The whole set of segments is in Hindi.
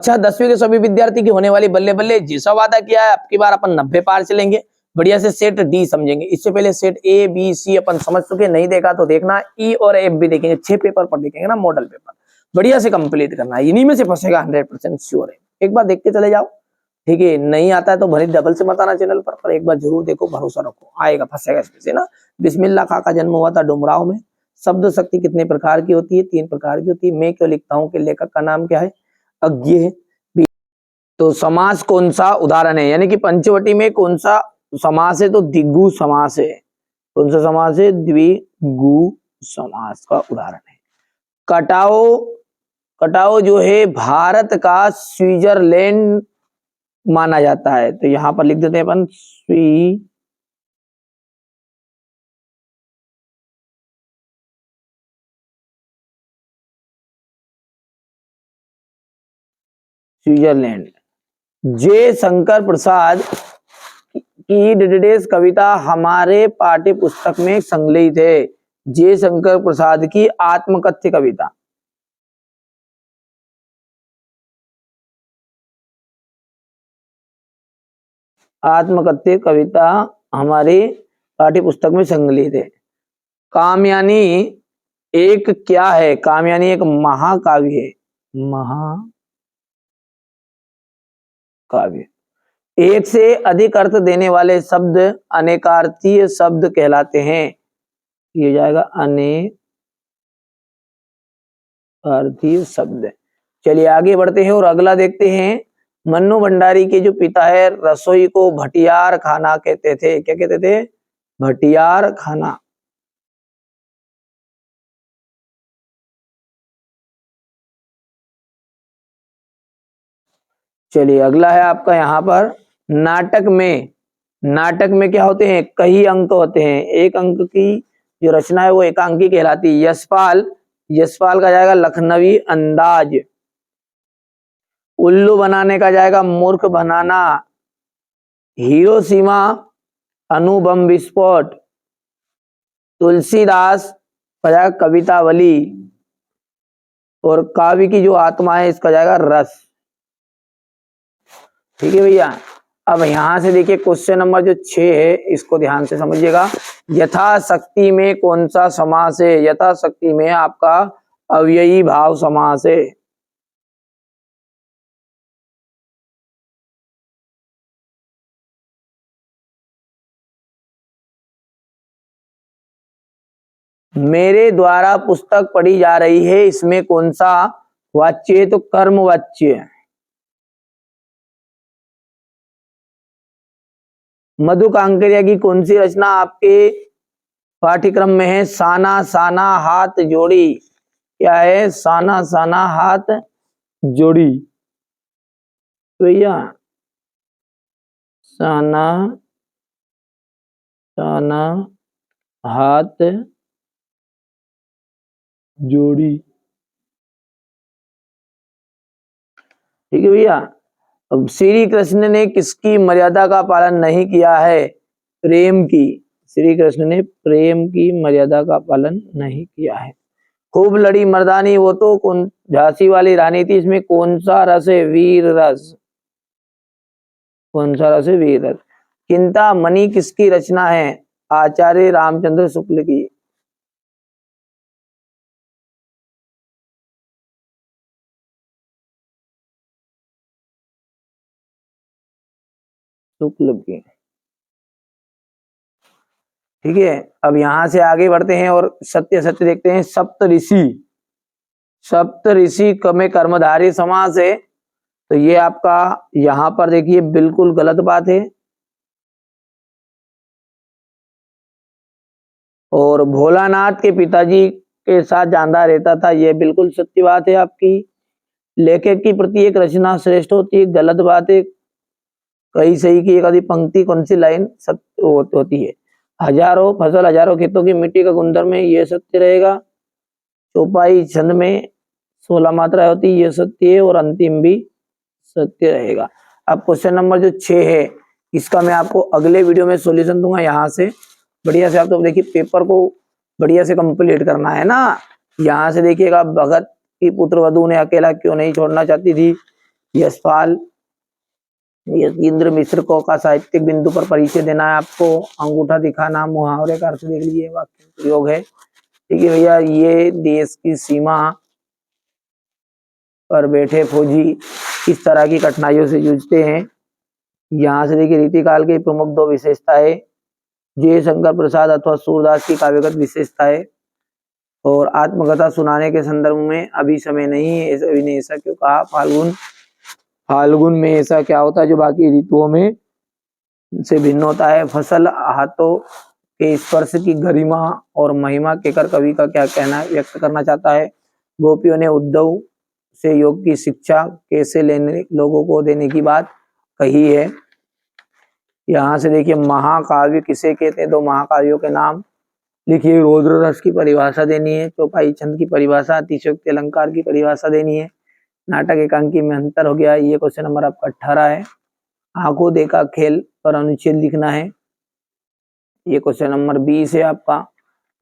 अच्छा 10वीं के सभी विद्यार्थी की होने वाली बल्ले बल्ले जैसा वादा किया है, अब की बार अपन 90 पार चलेंगे। बढ़िया से सेट डी समझेंगे। इससे पहले सेट ए बी सी अपन समझ चुके, नहीं देखा तो देखना। ई और एफ भी देखेंगे, 6 पेपर पर देखेंगे ना, मॉडल पेपर बढ़िया से कंप्लीट करना है। इन्हीं में से फंसेगा 100% श्योर है। एक बार देख के चले जाओ, ठीक है। नहीं आता है तो भले डबल से मत आना चैनल पर एक बार जरूर देखो, भरोसा रखो आएगा, फंसेगा इसमें से ना। बिस्मिल्लाह खां का जन्म हुआ था डुमराव में। शब्द शक्ति कितने प्रकार की होती है? 3 प्रकार की होती है। मैं क्यों लिखता हूँ कि लेखक का नाम क्या है? अज्ञे है। तो समास कौन सा उदाहरण है, यानी कि पंचवटी में कौन सा समास है? तो द्विगु समास है। कौन सा समास है? द्विगु समास का उदाहरण है। कटाओ, कटाओ जो है भारत का स्विट्जरलैंड माना जाता है। तो यहां पर लिख देते हैं अपन स्विट्जरलैंड। जे शंकर प्रसाद की डिडेस कविता हमारे पाठ्य पुस्तक में संकलित है। जे शंकर प्रसाद की आत्मकथ्य कविता। आत्मकथ्य कविता हमारे पाठ्य पुस्तक में संकलित है। कामयानी एक क्या है? कामयानी एक महाकाव्य है। महाकाव्य। एक से अधिक अर्थ देने वाले शब्द अनेकार्थीय शब्द कहलाते हैं। ये जाएगा अनेकार्थीय शब्द। चलिए आगे बढ़ते हैं और अगला देखते हैं। मन्नू भंडारी के जो पिता है, रसोई को भटियार खाना कहते थे। क्या कहते थे? भटियार खाना। चलिए अगला है आपका यहाँ पर नाटक में। नाटक में क्या होते हैं? कई अंक होते हैं। एक अंक की जो रचना है वो एकांकी कहलाती है। यशपाल, यशपाल का जाएगा लखनवी अंदाज। उल्लू बनाने का जाएगा मूर्ख बनाना। हिरोशिमा अणुबम विस्फोट। तुलसीदास का जाएगा कवितावली। और काव्य की जो आत्मा है इसका जाएगा रस। ठीक है भैया। अब यहां से देखिए क्वेश्चन नंबर जो 6 है इसको ध्यान से समझिएगा। यथाशक्ति में कौन सा समास है? यथाशक्ति में आपका अव्ययी भाव समास है। मेरे द्वारा पुस्तक पढ़ी जा रही है, इसमें कौन सा वाच्य है? तो कर्म वाच्य है। मधु कांकरिया की कौन सी रचना आपके पाठ्यक्रम में है? साना साना हाथ जोड़ी। क्या है? साना साना हाथ जोड़ी। भैया साना साना हाथ जोड़ी। ठीक है भैया। अब श्री कृष्ण ने किसकी मर्यादा का पालन नहीं किया है? प्रेम की। श्री कृष्ण ने प्रेम की मर्यादा का पालन नहीं किया है। खूब लड़ी मर्दानी वो तो कौन झांसी वाली रानी थी, इसमें कौन सा रस है? वीर रस। कौन सा रस है? वीर रस। चिंतामणि किसकी रचना है? आचार्य रामचंद्र शुक्ल की। शुक्ल की। ठीक है। अब यहां से आगे बढ़ते हैं और सत्य सत्य देखते हैं। सप्त ऋषि, सप्त ऋषि में कर्मधारय समास है। तो ये आपका यहां पर देखिए बिल्कुल गलत बात है। और भोलानाथ के पिताजी के साथ जानदा रहता था, यह बिल्कुल सत्य बात है आपकी। लेखक की प्रति एक रचना श्रेष्ठ होती है, गलत बात है। कई सही की एक आधी पंक्ति कौन सी लाइन सत्य होती है? हजारों फसल हजारों खेतों की मिट्टी का गुणधर्म है, यह सत्य रहेगा। चौपाई छंद में 16 मात्रा होती है, यह सत्य है। और अंतिम भी सत्य रहेगा। अब क्वेश्चन नंबर जो 6 है इसका मैं आपको अगले वीडियो में सॉल्यूशन दूंगा। यहाँ से बढ़िया से आप तो देखिए पेपर को बढ़िया से कंप्लीट करना है ना। यहाँ से देखिएगा भगत की पुत्र वधु ने अकेला क्यों नहीं छोड़ना चाहती थी। यशपाल यतीन्द्र मिश्र को का साहित्यिक बिंदु पर परिचय देना है आपको। अंगूठा दिखाना, मुहावरे का अर्थ देख लीजिए, वाक्य प्रयोग है। ठीक है भैया, ये देश की सीमा पर बैठे फौजी इस तरह की कठिनाइयों से जूझते हैं। यहाँ से देखिए रीतिकाल की प्रमुख दो विशेषताएं, जयशंकर प्रसाद अथवा सूरदास की काव्यगत विशेषताएं, और आत्मकथा सुनाने के संदर्भ में अभी समय नहीं है, अभी ने ऐसा क्यों कहा। फाल्गुन में ऐसा क्या होता है जो बाकी ऋतुओं में से भिन्न होता है। फसल हाथों के स्पर्श की गरिमा और महिमा कहकर कवि का क्या कहना व्यक्त करना चाहता है। गोपियों ने उद्धव से योग की शिक्षा कैसे लेने लोगों को देने की बात कही है। यहाँ से देखिए महाकाव्य किसे कहते हैं, दो महाकाव्यों के नाम लिखिए। रौद्र रस की परिभाषा देनी है, चौपाई छंद की परिभाषा, अतिशयोक्ति अलंकार की परिभाषा देनी है। नाटक एकांकी में अंतर हो गया, ये क्वेश्चन नंबर आपका 18 है। आंखों देखा खेल पर अनुच्छेद लिखना है, ये क्वेश्चन नंबर 20 है आपका।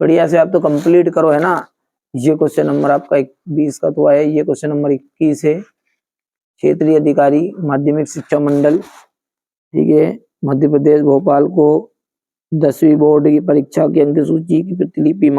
बढ़िया से आप तो कंप्लीट करो, है ना। ये क्वेश्चन नंबर आपका 20 का तो है। ये क्वेश्चन नंबर 21 है। क्षेत्रीय अधिकारी माध्यमिक शिक्षा मंडल, ठीक है, मध्य प्रदेश भोपाल को 10वीं बोर्ड की परीक्षा की अंक सूची की प्रतिलिपि